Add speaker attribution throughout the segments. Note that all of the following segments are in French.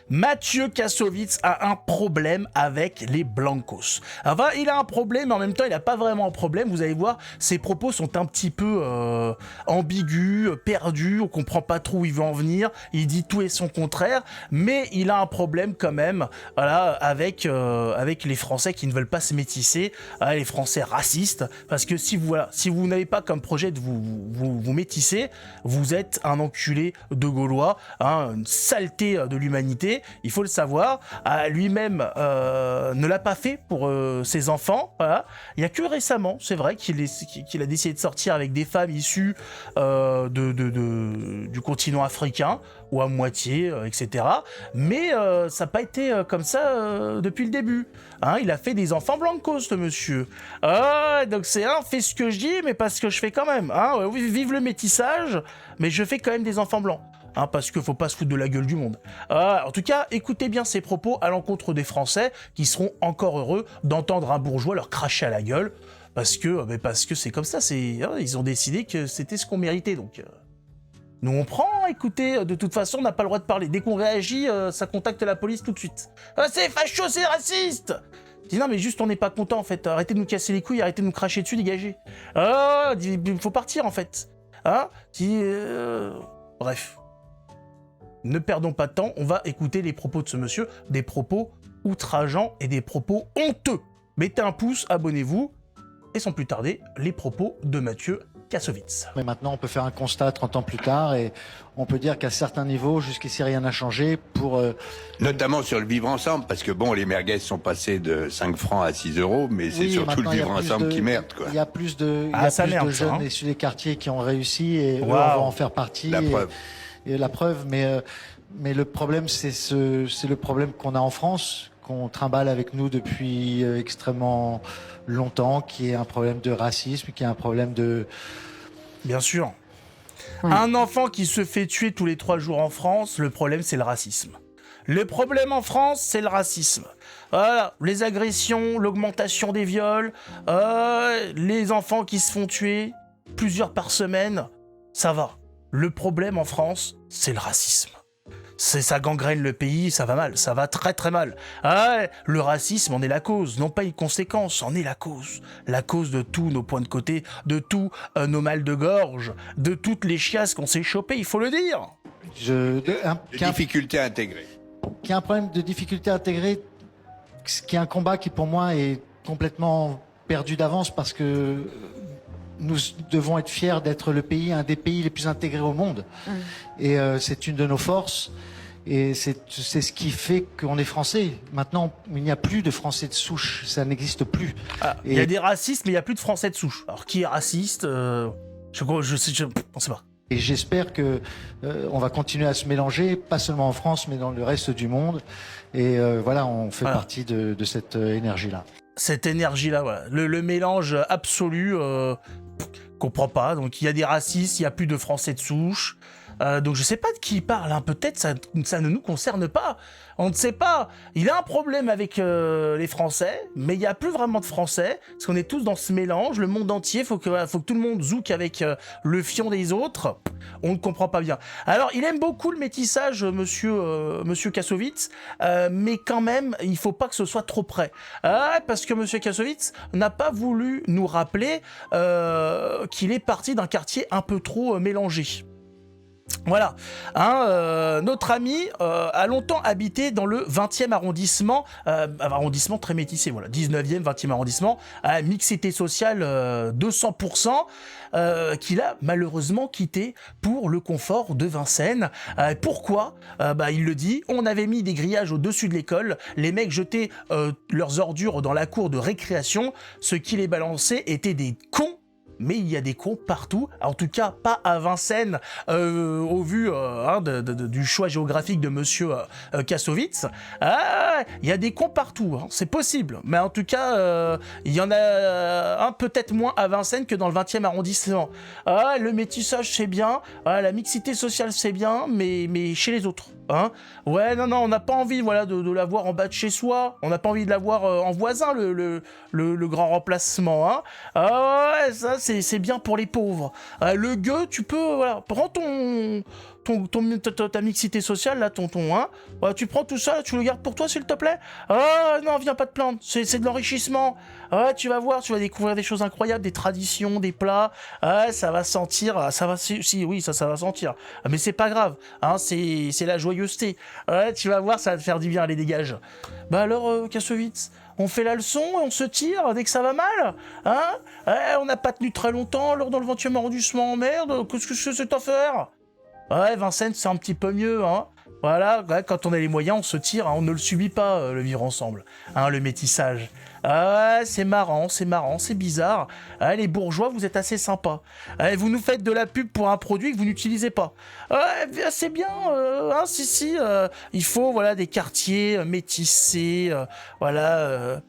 Speaker 1: Mathieu Kassovitz a un problème avec les Blancos. Enfin, il a un problème, mais en même temps, il n'a pas vraiment un problème. Vous allez voir, ses propos sont un petit peu ambigus, perdus. On comprend pas trop où il veut en venir. Il dit tout et son contraire, mais il a un problème quand même, voilà, avec les Français qui ne veulent pas se métisser, les Français racistes. Parce que si vous n'avez pas comme projet de vous métisser, vous êtes un enculé de Gaulois, une saleté de l'humanité. Il faut le savoir. Lui-même ne l'a pas fait pour ses enfants. Voilà. Il n'y a que récemment, c'est vrai, qu'il a décidé de sortir avec des femmes issues du continent africain, ou à moitié, etc. Mais ça n'a pas été comme ça depuis le début. Il a fait des enfants blancos, ce monsieur. Donc c'est fait ce que je dis, mais pas ce que je fais quand même. Vive le métissage, mais je fais quand même des enfants blancs. Parce qu'il faut pas se foutre de la gueule du monde. En tout cas, écoutez bien ces propos à l'encontre des Français qui seront encore heureux d'entendre un bourgeois leur cracher à la gueule, parce que c'est comme ça, ils ont décidé que c'était ce qu'on méritait, donc... Nous on prend, écoutez, de toute façon on n'a pas le droit de parler. Dès qu'on réagit, ça contacte la police tout de suite. C'est facho, c'est raciste. Dis non mais juste on n'est pas content en fait. Arrêtez de nous casser les couilles, arrêtez de nous cracher dessus, dégagez. Il faut partir en fait. Bref. Ne perdons pas de temps, on va écouter les propos de ce monsieur, des propos outrageants et des propos honteux. Mettez un pouce, abonnez-vous, et sans plus tarder, les propos de Mathieu Kassovitz.
Speaker 2: Mais maintenant, on peut faire un constat 30 ans plus tard et on peut dire qu'à certains niveaux, jusqu'ici, rien n'a changé pour...
Speaker 3: Notamment sur le vivre ensemble, parce que bon, les merguez sont passés de 5 francs à 6 euros, mais c'est surtout le vivre ensemble qui merde, quoi.
Speaker 2: Il y a plus de, jeunes issus des quartiers qui ont réussi et eux, on va en faire partie.
Speaker 3: La preuve.
Speaker 2: Et la preuve, mais le problème, c'est le problème qu'on a en France, qu'on trimballe avec nous depuis extrêmement longtemps, qui est un problème de racisme, qui est un problème de...
Speaker 1: Bien sûr. Un enfant qui se fait tuer tous les 3 jours en France, le problème c'est le racisme. Le problème en France, c'est le racisme. Voilà, les agressions, l'augmentation des viols, les enfants qui se font tuer, plusieurs par semaine, ça va. Le problème en France, c'est le racisme. Ça gangrène le pays, ça va mal, ça va très très mal. Le racisme en est la cause, non pas une conséquence, en est la cause. La cause de tous nos points de côté, de tous nos mal de gorge, de toutes les chiasses qu'on s'est chopées, il faut le dire.
Speaker 3: Difficulté à intégrer.
Speaker 2: Qui a un problème de difficulté à intégrer, qui est un combat qui pour moi est complètement perdu d'avance parce que nous devons être fiers d'être un des pays les plus intégrés au monde. Et c'est une de nos forces. Et c'est ce qui fait qu'on est français. Maintenant, il n'y a plus de Français de souche. Ça n'existe plus.
Speaker 1: Il y a des racistes, mais il n'y a plus de Français de souche. Alors, qui est raciste je sais pas.
Speaker 2: Et j'espère que on va continuer à se mélanger, pas seulement en France, mais dans le reste du monde. Et voilà, on fait partie de cette énergie-là.
Speaker 1: Cette énergie-là, voilà. Le mélange absolu, comprend pas. Donc il y a des racistes, il y a plus de Français de souche. Donc je sais pas de qui il parle, peut-être ça ne nous concerne pas, on ne sait pas. Il a un problème avec les Français, mais il n'y a plus vraiment de Français, parce qu'on est tous dans ce mélange, le monde entier, faut que tout le monde zouke avec le fion des autres, on ne comprend pas bien. Alors il aime beaucoup le métissage, monsieur Kassovitz, mais quand même, il faut pas que ce soit trop près. Parce que monsieur Kassovitz n'a pas voulu nous rappeler qu'il est parti d'un quartier un peu trop mélangé. Voilà, notre ami a longtemps habité dans le 20e arrondissement, arrondissement très métissé, voilà, 19e, 20e arrondissement, à mixité sociale 200%, qu'il a malheureusement quitté pour le confort de Vincennes. Pourquoi ? Il le dit, on avait mis des grillages au-dessus de l'école, les mecs jetaient leurs ordures dans la cour de récréation, ce qui les balançait étaient des cons. Mais il y a des cons partout, en tout cas pas à Vincennes, au vu du choix géographique de monsieur Kassovitz. Il y a des cons partout, c'est possible. Mais en tout cas, il y en a peut-être moins à Vincennes que dans le 20e arrondissement. Le métissage c'est bien, la mixité sociale c'est bien, mais chez les autres. On n'a pas envie de l'avoir en bas de chez soi, on n'a pas envie de l'avoir en voisin, le grand remplacement. Ça c'est bien pour les pauvres. Le gueux, tu peux, prends ta mixité sociale, là, hein, ouais, tu prends tout ça, tu le gardes pour toi, s'il te plaît. Ah non, viens pas te plaindre, c'est de l'enrichissement. Ouais, tu vas voir, tu vas découvrir des choses incroyables, des traditions, des plats. Ouais, ça va sentir, ça va, oui, ça va sentir. Mais c'est pas grave, hein, c'est la joyeuseté. Ouais, tu vas voir, ça va te faire du bien, allez, dégage. Bah alors, Kassovitz, on fait la leçon et on se tire dès que ça va mal, hein? Ouais, on n'a pas tenu très longtemps lors dans le 20e arrondissement, merde, qu'est-ce que c'est cette affaire? Ouais, Vincennes, c'est un petit peu mieux, hein? Voilà, ouais, quand on a les moyens, on se tire, hein, on ne le subit pas, le vivre ensemble, hein, le métissage. Ah, c'est marrant, c'est bizarre. Ah, les bourgeois, vous êtes assez sympas. Ah, vous nous faites de la pub pour un produit que vous n'utilisez pas. Ah, c'est bien, hein, si, il faut, voilà, des quartiers métissés, voilà,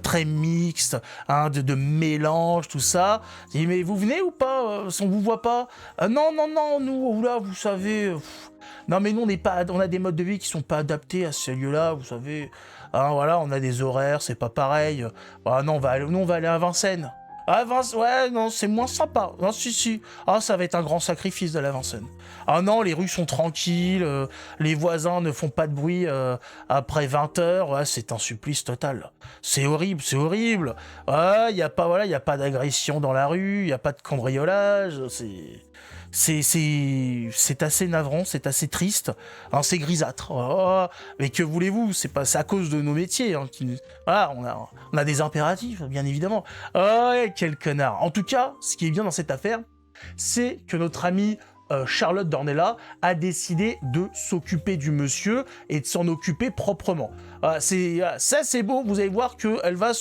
Speaker 1: très mixtes, hein, de mélange, tout ça. Je dis, mais vous venez ou pas, si on vous voit pas? Non, nous, là, vous savez... Non mais nous on a des modes de vie qui sont pas adaptés à ces lieux-là, vous savez. Hein, voilà, on a des horaires, c'est pas pareil. Ah non, on va aller à Vincennes. Ah ouais, non, c'est moins sympa. Non, si. Ah, ça va être un grand sacrifice d'aller à Vincennes. Ah non, les rues sont tranquilles, les voisins ne font pas de bruit après 20h. Ouais, c'est un supplice total. C'est horrible. Ouais, y a pas d'agression dans la rue, y a pas de cambriolage, c'est assez navrant, c'est assez triste, hein, c'est grisâtre. Oh, mais que voulez-vous, c'est à cause de nos métiers. Hein, voilà, on a des impératifs, bien évidemment. Oh, quel connard. En tout cas, ce qui est bien dans cette affaire, c'est que notre amie Charlotte Dornelas a décidé de s'occuper du monsieur et de s'en occuper proprement. Ça, c'est beau, vous allez voir qu'elle va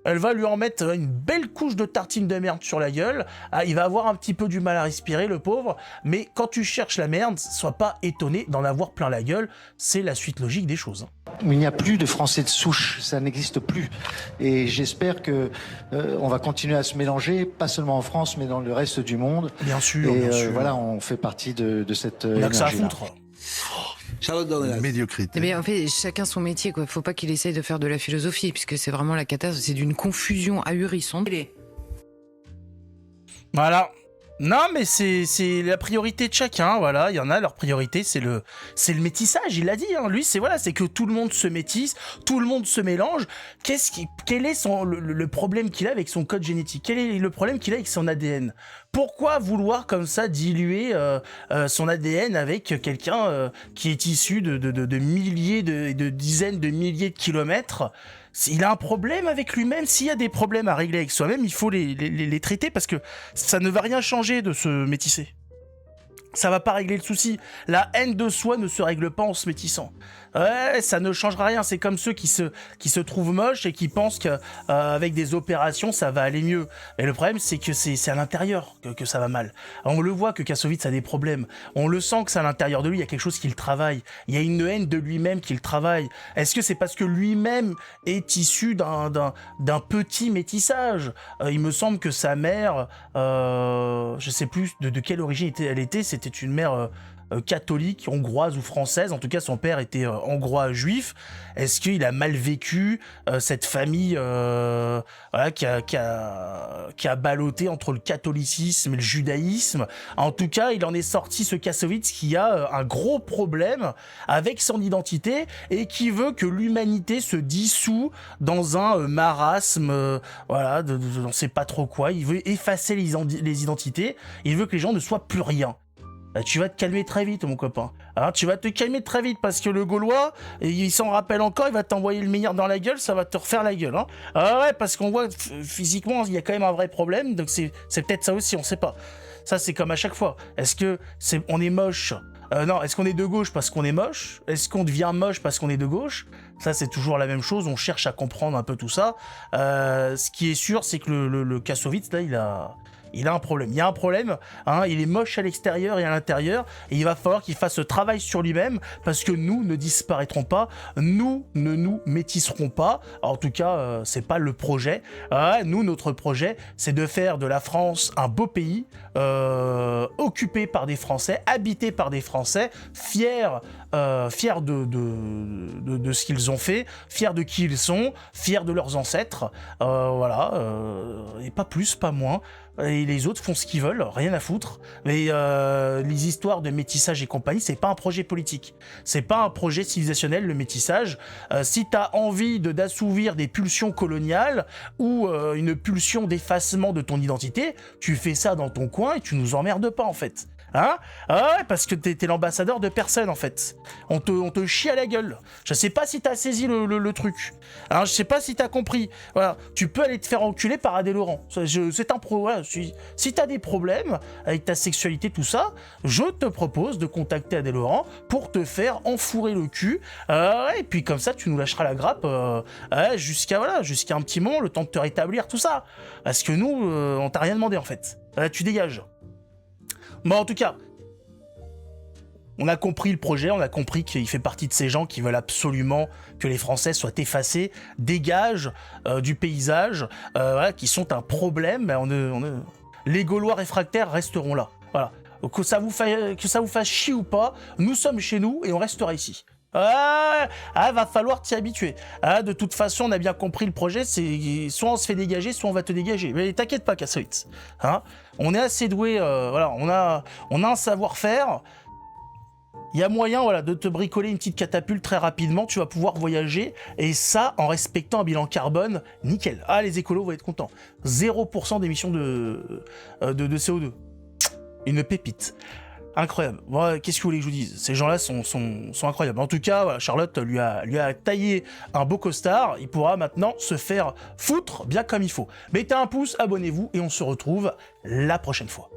Speaker 1: Elle va lui en mettre une belle couche de tartine de merde sur la gueule. Ah, il va avoir un petit peu du mal à respirer, le pauvre. Mais quand tu cherches la merde, sois pas étonné d'en avoir plein la gueule. C'est la suite logique des choses.
Speaker 2: Il n'y a plus de Français de souche, ça n'existe plus. Et j'espère que on va continuer à se mélanger, pas seulement en France, mais dans le reste du monde.
Speaker 1: Bien sûr,
Speaker 2: et
Speaker 1: bien sûr.
Speaker 2: Voilà, on fait partie de cette
Speaker 1: on a que ça à foutre.
Speaker 4: Charlotte Dornelas.
Speaker 5: Médiocrité. Mais en fait, chacun son métier, quoi. Faut pas qu'il essaye de faire de la philosophie, puisque c'est vraiment la catastrophe, c'est d'une confusion ahurissante.
Speaker 1: Voilà. Non, mais c'est la priorité de chacun, voilà. Il y en a, leur priorité, c'est le métissage, il l'a dit, hein. Lui, c'est que tout le monde se métisse, tout le monde se mélange. Quel est le problème qu'il a avec son code génétique? Quel est le problème qu'il a avec son ADN? Pourquoi vouloir comme ça diluer son ADN avec quelqu'un qui est issu de milliers, de dizaines de milliers de kilomètres? Il a un problème avec lui-même. S'il y a des problèmes à régler avec soi-même, il faut les traiter parce que ça ne va rien changer de se métisser. Ça va pas régler le souci. La haine de soi ne se règle pas en se métissant. Ouais, ça ne changera rien. C'est comme ceux qui se trouvent moches et qui pensent que avec des opérations ça va aller mieux. Et le problème c'est que c'est à l'intérieur que ça va mal. On le voit que Kassovitz a des problèmes. On le sent que c'est à l'intérieur de lui. Il y a quelque chose qui le travaille. Il y a une haine de lui-même qui le travaille. Est-ce que c'est parce que lui-même est issu d'un petit métissage? Il me semble que sa mère, je sais plus de quelle origine elle était. C'était une mère catholique, hongroise ou française. En tout cas, son père était hongrois juif. Est-ce qu'il a mal vécu cette famille voilà, qui a ballotté entre le catholicisme et le judaïsme? En tout cas, il en est sorti, ce Kassovitz, qui a un gros problème avec son identité et qui veut que l'humanité se dissout dans un marasme, voilà, on sait pas trop quoi. Il veut effacer les identités. Il veut que les gens ne soient plus rien. Tu vas te calmer très vite, mon copain. Alors, tu vas te calmer très vite parce que le Gaulois, il s'en rappelle encore, il va t'envoyer le meilleur dans la gueule, ça va te refaire la gueule. Hein. Ah ouais, parce qu'on voit physiquement, il y a quand même un vrai problème, donc c'est peut-être ça aussi, on sait pas. Ça, c'est comme à chaque fois. Est-ce que on est moche? Non, est-ce qu'on est de gauche parce qu'on est moche? Est-ce qu'on devient moche parce qu'on est de gauche? Ça, c'est toujours la même chose, on cherche à comprendre un peu tout ça. Ce qui est sûr, c'est que le Kassovitz, là, il a un problème. Il y a un problème, hein, il est moche à l'extérieur et à l'intérieur, et il va falloir qu'il fasse ce travail sur lui-même, parce que nous ne disparaîtrons pas, nous ne nous métisserons pas. En tout cas, c'est pas le projet. Nous, notre projet, c'est de faire de la France un beau pays, occupé par des Français, habité par des Français, fiers fiers de ce qu'ils ont fait, fiers de qui ils sont, fiers de leurs ancêtres, voilà, et pas plus, pas moins. Et les autres font ce qu'ils veulent, rien à foutre. Mais les histoires de métissage et compagnie, c'est pas un projet politique. C'est pas un projet civilisationnel, le métissage. Si t'as envie d'assouvir des pulsions coloniales ou une pulsion d'effacement de ton identité, tu fais ça dans ton coin et tu nous emmerdes pas, en fait. Hein? Ah ouais, parce que t'es l'ambassadeur de personne, en fait. On te chie à la gueule. Je sais pas si t'as saisi le truc. Hein, je sais pas si t'as compris. Voilà. Tu peux aller te faire enculer par Adé Laurent. C'est un pro. Voilà. Si t'as des problèmes avec ta sexualité, tout ça, je te propose de contacter Adé Laurent pour te faire enfourrer le cul. Et puis comme ça, tu nous lâcheras la grappe jusqu'à un petit moment, le temps de te rétablir, tout ça. Parce que nous, on t'a rien demandé, en fait. Tu dégages. Bon, en tout cas, on a compris le projet, on a compris qu'il fait partie de ces gens qui veulent absolument que les Français soient effacés, dégagent du paysage, voilà, qui sont un problème. Les Gaulois réfractaires resteront là. Voilà. Que ça vous fasse chier ou pas, nous sommes chez nous et on restera ici. Va falloir t'y habituer. De toute façon, on a bien compris le projet, c'est soit on se fait dégager, soit on va te dégager. Mais t'inquiète pas, Kassovitz. Hein, on est assez doué, voilà, on a un savoir-faire. Il y a moyen, voilà, de te bricoler une petite catapulte très rapidement, tu vas pouvoir voyager, et ça en respectant un bilan carbone nickel. Les écolos vont être contents. 0% d'émissions de CO2. Une pépite. Incroyable. Bon, qu'est-ce que vous voulez que je vous dise? Ces gens-là sont incroyables. En tout cas, voilà, Charlotte lui a taillé un beau costard. Il pourra maintenant se faire foutre bien comme il faut. Mettez un pouce, abonnez-vous et on se retrouve la prochaine fois.